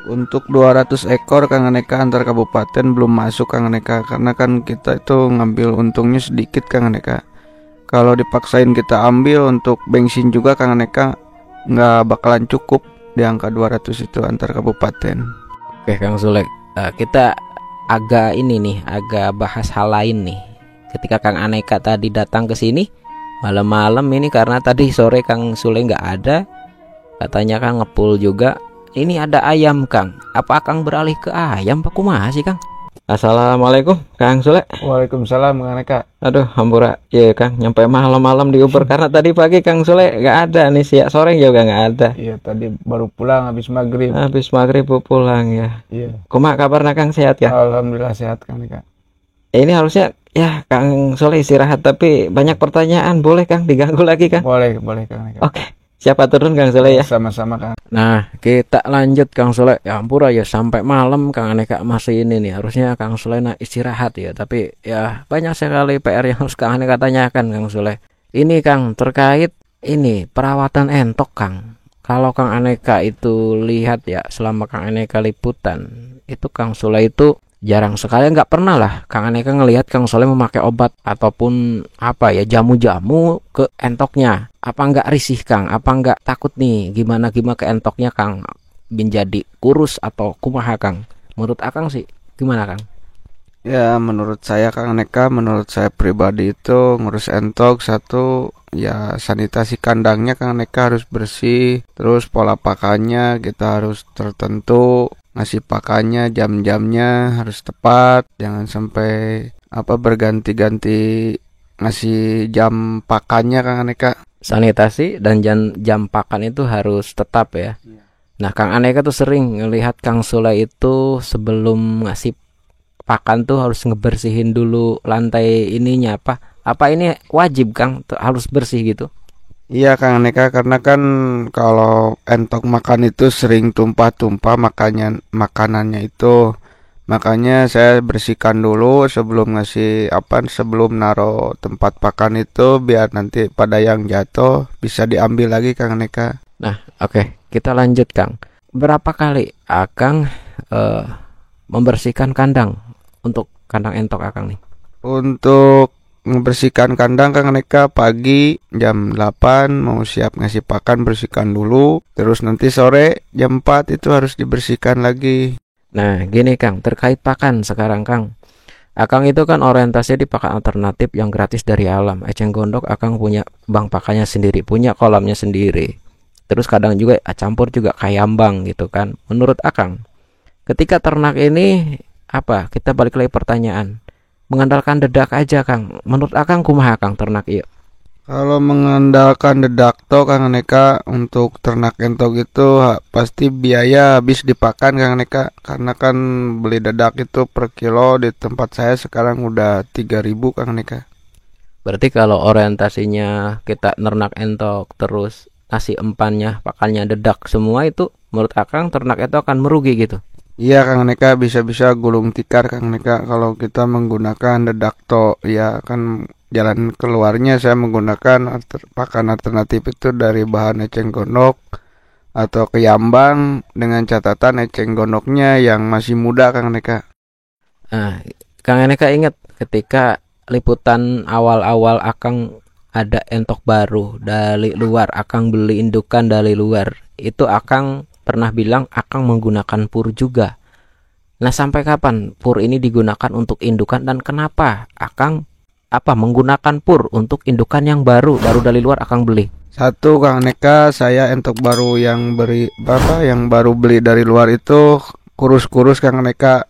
Untuk 200 ekor Kang Aneka antar kabupaten belum masuk Kang Aneka, karena kan kita itu ngambil untungnya sedikit Kang Aneka. Kalau dipaksain kita ambil untuk bensin juga Kang Aneka nggak bakalan cukup di angka 200 itu antar kabupaten. Oke Kang Sule, kita agak bahas hal lain nih. Ketika Kang Aneka tadi datang ke sini malam-malam ini, karena tadi sore Kang Sule nggak ada, katanya Kang ngepul juga. Ini ada ayam Kang, apa Kang beralih ke ayam Pak kumaha sih Kang? Assalamualaikum Kang Sule. Waalaikumsalam Kang Aneka. Aduh hampura ya Kang, nyampe malam-malam di Uber karena tadi pagi Kang Sule nggak ada nih, siang sore juga nggak ada. Iya, tadi baru pulang habis maghrib. Habis maghrib pulang ya. Iya. Kumaha kabarnya Kang, sehat ya? Alhamdulillah sehat Kang Aneka. Ini harusnya ya Kang Sule istirahat, tapi banyak pertanyaan, boleh Kang diganggu lagi Kang? Boleh Kang Aneka. Oke, siapa turun Kang Sule ya? Sama-sama Kang. Nah kita lanjut Kang Sule. Ya ampura ya, sampai malam Kang Aneka masih ini nih. Harusnya Kang Sule istirahat ya, tapi ya banyak sekali PR yang harus Kang Aneka tanyakan Kang Sule. Ini Kang, terkait ini perawatan entok Kang. Kalau Kang Aneka itu lihat ya, selama Kang Aneka liputan itu Kang Sule itu jarang sekali, nggak pernah lah Kang Aneka ngelihat Kang Sule memakai obat ataupun apa ya, jamu-jamu ke entoknya. Apa nggak risih Kang? Apa nggak takut nih gimana ke entoknya Kang menjadi kurus atau kumaha Kang? Menurut Akang sih gimana Kang? Ya menurut saya Kang Aneka, menurut saya pribadi itu ngurus entok satu ya, sanitasi kandangnya Kang Aneka harus bersih. Terus pola pakannya kita harus tertentu, ngasih pakannya jam-jamnya harus tepat, jangan sampai berganti-ganti ngasih jam pakannya Kang Aneka. Sanitasi dan jam pakan itu harus tetap ya. Nah Kang Aneka tuh sering ngelihat Kang Sule itu sebelum ngasih pakan tuh harus ngebersihin dulu lantai ininya. Apa ini wajib Kang harus bersih gitu? Iya Kang Aneka, karena kan kalau entok makan itu sering tumpah-tumpah makanannya itu. Makanya saya bersihkan dulu sebelum sebelum naro tempat pakan itu, biar nanti pada yang jatuh bisa diambil lagi Kang Aneka. Nah oke, kita lanjut Kang. Berapa kali Akang membersihkan kandang untuk kandang entok Akang nih? Untuk membersihkan kandang Kang Aneka, pagi jam 8 mau siap ngasih pakan bersihkan dulu. Terus nanti sore jam 4 itu harus dibersihkan lagi. Nah gini Kang, terkait pakan sekarang Kang, Akang itu kan orientasinya di pakan alternatif yang gratis dari alam. Eceng Gondok Akang punya bank pakannya sendiri, punya kolamnya sendiri. Terus kadang juga campur juga kayambang gitu kan. Menurut Akang, ketika ternak ini kita balik lagi pertanyaan, mengandalkan dedak aja Kang. Menurut Akang kumaha Kang ternak iya? Kalau mengandalkan dedak to Kang Aneka, untuk ternak entok itu pasti biaya habis dipakan Kang Aneka, karena kan beli dedak itu per kilo di tempat saya sekarang udah 3.000 Kang Aneka. Berarti kalau orientasinya kita nernak entok terus nasi empannya pakannya dedak semua, itu menurut Akang ternak itu akan merugi gitu? Iya Kang Aneka, bisa-bisa gulung tikar Kang Aneka kalau kita menggunakan dedak to. Ya kan jalan keluarnya saya menggunakan pakan alternatif itu dari bahan eceng gondok atau keyambang, dengan catatan eceng gondoknya yang masih muda Kang Aneka. Nah Kang Aneka ingat ketika liputan awal-awal Akang ada entok baru dari luar, Akang beli indukan dari luar, itu Akang pernah bilang Akang menggunakan pur juga. Nah sampai kapan pur ini digunakan untuk indukan, dan kenapa Akang menggunakan pur untuk indukan yang baru dari luar Akang beli? Satu Kang Aneka, saya entok baru yang baru beli dari luar itu kurus-kurus Kang Aneka.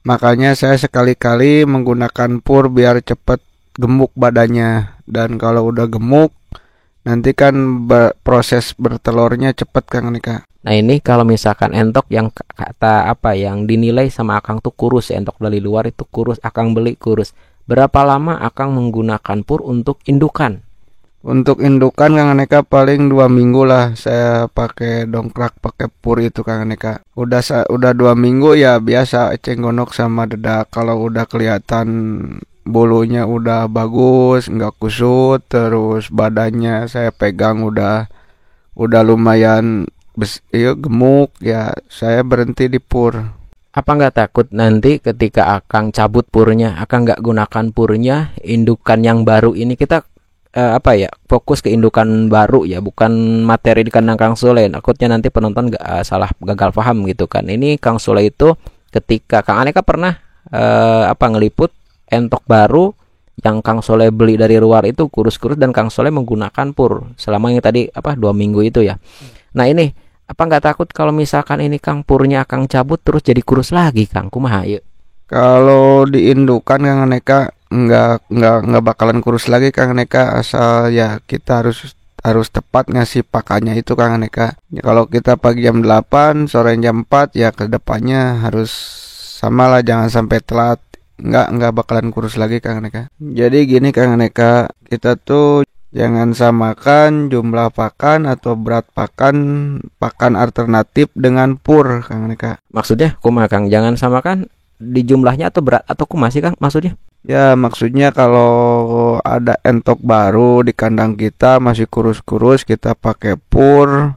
Makanya saya sekali-kali menggunakan pur biar cepet gemuk badannya. Dan kalau udah gemuk, nanti kan proses bertelurnya cepet Kang Aneka. Nah ini kalau misalkan entok yang yang dinilai sama Akang tuh kurus, entok dari luar itu kurus, Akang beli kurus. Berapa lama Akang menggunakan pur untuk indukan? Untuk indukan Kang Aneka paling 2 minggu lah saya pakai dongkrak pakai pur itu Kang Aneka. Udah 2 minggu ya biasa eceng gondok sama dedak. Kalau udah kelihatan bulunya udah bagus, nggak kusut, terus badannya saya pegang udah lumayan iya gemuk ya, saya berhenti di pur. Apa nggak takut nanti ketika Akang cabut purnya, Akang nggak gunakan purnya, indukan yang baru ini kita fokus ke indukan baru ya, bukan materi di kandang Kang Sule. Takutnya nanti penonton nggak salah gagal paham gitu kan. Ini Kang Sule itu ketika Kang Aneka pernah ngeliput entok baru yang Kang Sule beli dari luar itu kurus-kurus dan Kang Sule menggunakan pur selama yang tadi 2 minggu itu ya. Nah ini apa nggak takut kalau misalkan ini Kang purnya Kang cabut terus jadi kurus lagi Kang? Kumaha ya? Kalau diindukan Kang Aneka nggak bakalan kurus lagi Kang Aneka, asal ya kita harus tepat ngasih pakannya itu Kang Aneka. Ya, kalau kita pagi jam 8 sore jam 4 ya kedepannya harus sama lah, jangan sampai telat. Nggak bakalan kurus lagi Kang Aneka. Jadi gini Kang Aneka, kita tuh jangan samakan jumlah pakan atau berat pakan alternatif dengan pur Kang Aneka. Maksudnya kumaha Kang? Jangan samakan di jumlahnya atau berat atau kumaha sih Kang maksudnya? Ya maksudnya kalau ada entok baru di kandang kita masih kurus-kurus, kita pakai pur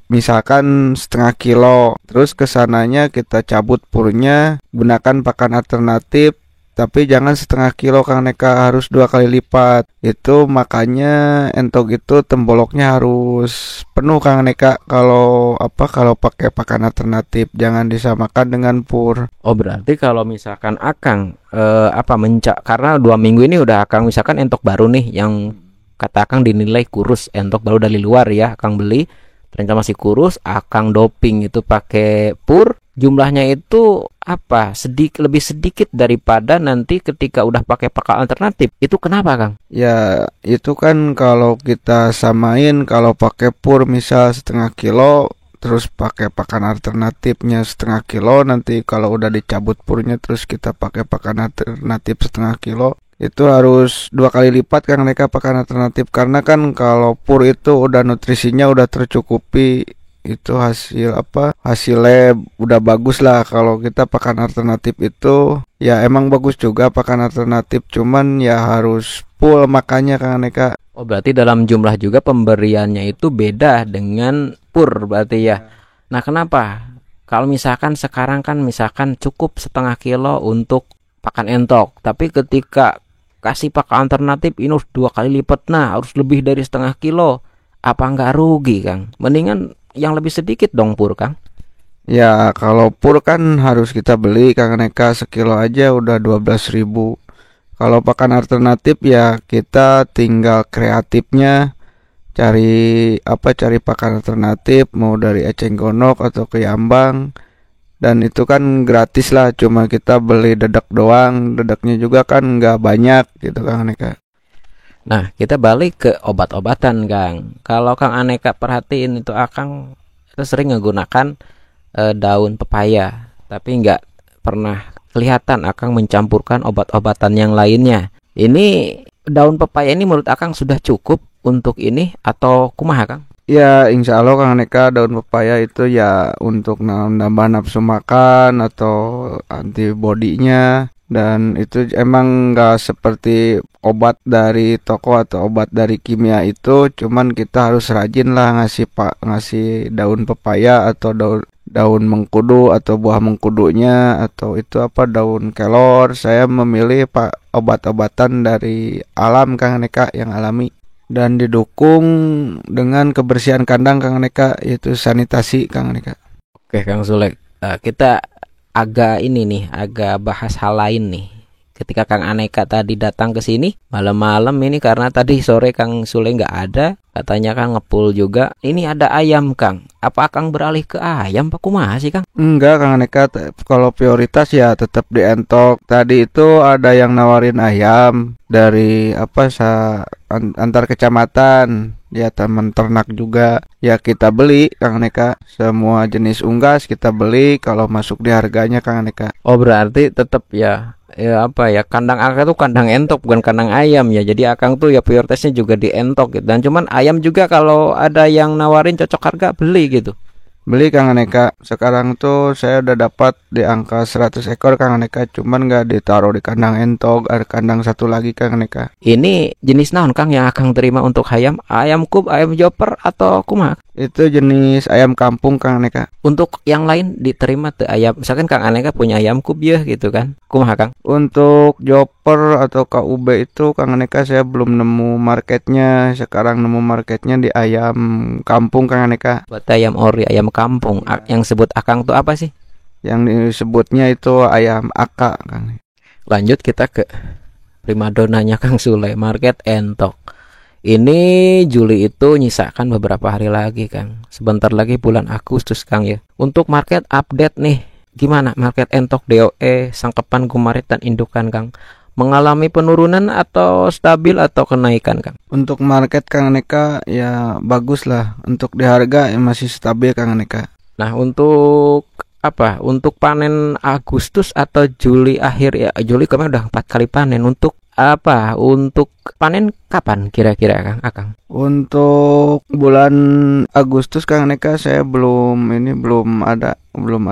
misalkan 0,5 kilo, terus kesananya kita cabut purnya, gunakan pakan alternatif, tapi jangan 0,5 kilo Kang Neka, harus 2 kali lipat. Itu makanya entok itu temboloknya harus penuh Kang Neka kalau pakai pakan alternatif, jangan disamakan dengan pur. Oh berarti kalau misalkan Akang karena 2 minggu ini udah Akang misalkan entok baru nih yang kata Akang dinilai kurus, entok baru dari luar ya Akang beli, ternyata masih kurus, Akang doping itu pakai pur, jumlahnya itu lebih sedikit daripada nanti ketika udah pakai pakan alternatif. Itu kenapa Kang? Ya itu kan kalau kita samain, kalau pakai pur misal 0,5 kilo terus pakai pakan alternatifnya 0,5 kilo, nanti kalau udah dicabut purnya terus kita pakai pakan alternatif 0,5 kilo, itu harus 2 kali lipat Kang Neka pakan alternatif, karena kan kalau pur itu udah nutrisinya udah tercukupi, itu hasilnya udah bagus lah. Kalau kita pakan alternatif itu ya emang bagus juga pakan alternatif, cuman ya harus full makannya Kang Neka. Oh berarti dalam jumlah juga pemberiannya itu beda dengan pur berarti ya. Nah kenapa? Kalau misalkan sekarang kan misalkan cukup 0,5 kilo untuk pakan entok, tapi ketika kasih pakan alternatif ini harus 2 kali lipat, nah harus lebih dari 0,5 kilo. Apa nggak rugi Kang? Mendingan yang lebih sedikit dong pur Kang. Ya kalau pur kan harus kita beli Kang Neka, 1 kilo aja udah 12.000. Kalau pakan alternatif ya kita tinggal kreatifnya, cari pakan alternatif mau dari eceng gondok atau keambang, dan itu kan gratis lah, cuma kita beli dedek doang, dedeknya juga kan nggak banyak gitu Kang Neka. Nah kita balik ke obat-obatan Kang. Kalau Kang Aneka perhatiin itu Akang itu sering menggunakan daun pepaya, tapi nggak pernah kelihatan Akang mencampurkan obat-obatan yang lainnya. Ini daun pepaya ini menurut Akang sudah cukup untuk ini atau kumaha Kang? Ya insya Allah Kang Neka, daun pepaya itu ya untuk nambah nafsu makan atau antibodinya, dan itu emang nggak seperti obat dari toko atau obat dari kimia itu, cuman kita harus rajin lah ngasih daun pepaya atau daun mengkudu atau buah mengkudunya, atau itu daun kelor. Saya memilih obat-obatan dari alam Kang Neka, yang alami, dan didukung dengan kebersihan kandang Kang Neka, yaitu sanitasi Kang Neka. Oke Kang Sule, kita agak bahas hal lain nih. Ketika Kang Aneka tadi datang ke sini malam-malam ini, karena tadi sore Kang Sule nggak ada, katanya Kang ngepul juga. Ini ada ayam Kang. Apa Kang beralih ke ayam Pak kumaha sih Kang? Enggak Kang Neka, kalau prioritas ya tetap di entok. Tadi itu ada yang nawarin ayam dari antar kecamatan. Ya teman ternak juga. Ya kita beli Kang Neka. Semua jenis unggas kita beli kalau masuk di harganya Kang Neka. Oh berarti tetap ya kandang Akang tuh kandang entok bukan kandang ayam ya. Jadi Akang tuh ya prioritasnya juga di entok gitu. Dan cuman ayam juga kalau ada yang nawarin cocok harga beli gitu. Beli Kang Aneka. Sekarang tuh saya udah dapat di angka 100 ekor Kang Aneka, cuman nggak ditaruh di kandang entok, ada kandang satu lagi Kang Aneka. Ini jenis naon Kang yang Akang terima untuk ayam? Ayam kub, ayam joper atau kumaha? Itu jenis ayam kampung Kang Aneka. Untuk yang lain diterima tuh ayam. Misalkan Kang Aneka punya ayam kub ya gitu kan. Kumaha Kang? Untuk Joper atau KUB itu Kang Aneka saya belum nemu marketnya. Sekarang nemu marketnya di ayam kampung Kang Aneka. Buat ayam ori, ayam kampung. Yang sebut Akang tuh apa sih? Yang disebutnya itu ayam aka Kang. Lanjut kita ke primadonanya Kang Sule, market entok. Ini Juli itu nyisakan beberapa hari lagi Kang. Sebentar lagi bulan Agustus Kang ya. Untuk market update nih, gimana market entok DOE, sangkepan gumarit dan indukan Kang? Mengalami penurunan atau stabil atau kenaikan Kang? Untuk market Kang Aneka ya bagus lah. Untuk di harga ya masih stabil Kang Aneka. Nah untuk apa? Untuk panen Agustus atau Juli akhir ya? Juli kemarin udah 4 kali panen. Untuk apa? Untuk panen kapan kira-kira Kang Akang? Untuk bulan Agustus Kang Aneka saya belum ada belum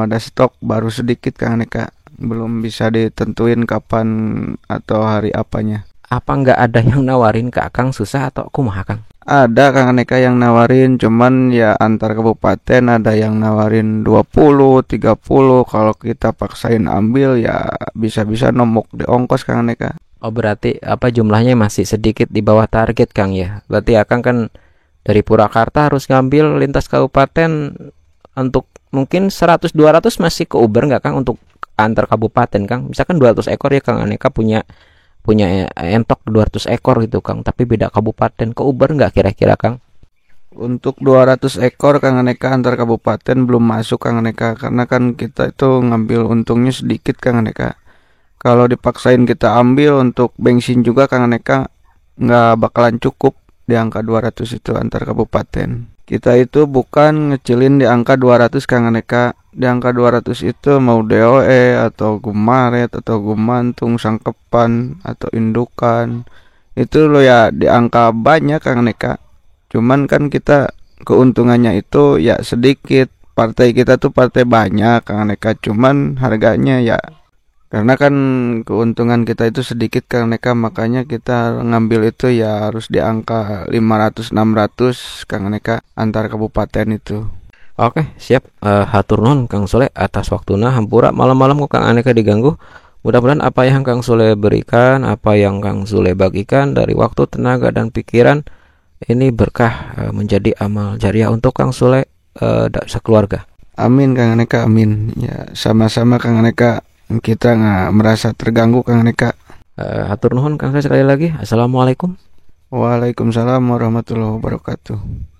ada stok, baru sedikit Kang Aneka. Belum bisa ditentuin kapan atau hari apanya. Apa nggak ada yang nawarin ke Akang susah atau kumaha Kang? Ada Kang Aneka yang nawarin, cuman ya antar kabupaten ada yang nawarin 20, 30. Kalau kita paksain ambil ya bisa-bisa nombok di ongkos Kang Aneka. Oh berarti apa jumlahnya masih sedikit di bawah target Kang ya? Berarti Akang kan dari Purwakarta harus ngambil lintas kabupaten untuk mungkin 100-200 masih ke Uber nggak Kang untuk antar kabupaten Kang? Misalkan 200 ekor ya Kang Aneka punya entok 200 ekor gitu Kang, tapi beda kabupaten, ke Uber nggak kira-kira Kang? Untuk 200 ekor Kang Aneka antar kabupaten belum masuk Kang Aneka, karena kan kita itu ngambil untungnya sedikit Kang Aneka. Kalau dipaksain kita ambil untuk bensin juga Kang Aneka nggak bakalan cukup di angka 200 itu antar kabupaten. Kita itu bukan ngecilin di angka 200 Kang Aneka. Di angka 200 itu mau DOE atau gumaret atau gumantung, sangkepan atau indukan. Itu lo ya di angka banyak Kang Aneka. Cuman kan kita keuntungannya itu ya sedikit. Partai kita tuh partai banyak Kang Aneka. Cuman harganya ya karena kan keuntungan kita itu sedikit Kang Aneka, makanya kita ngambil itu ya harus di angka 500-600 Kang Aneka antar kabupaten itu. Oke siap. Hatur nuhun Kang Sule atas waktuna, hampura malam-malam kok Kang Aneka diganggu. Mudah-mudahan apa yang Kang Sule berikan, apa yang Kang Sule bagikan dari waktu, tenaga dan pikiran ini berkah, menjadi amal jariah untuk Kang Sule sekeluarga. Amin Kang Aneka, amin. Ya sama-sama Kang Aneka, kita nggak merasa terganggu Kang Aneka. Hatur nuhun Kang Sule sekali lagi. Assalamualaikum. Waalaikumsalam warahmatullahi wabarakatuh.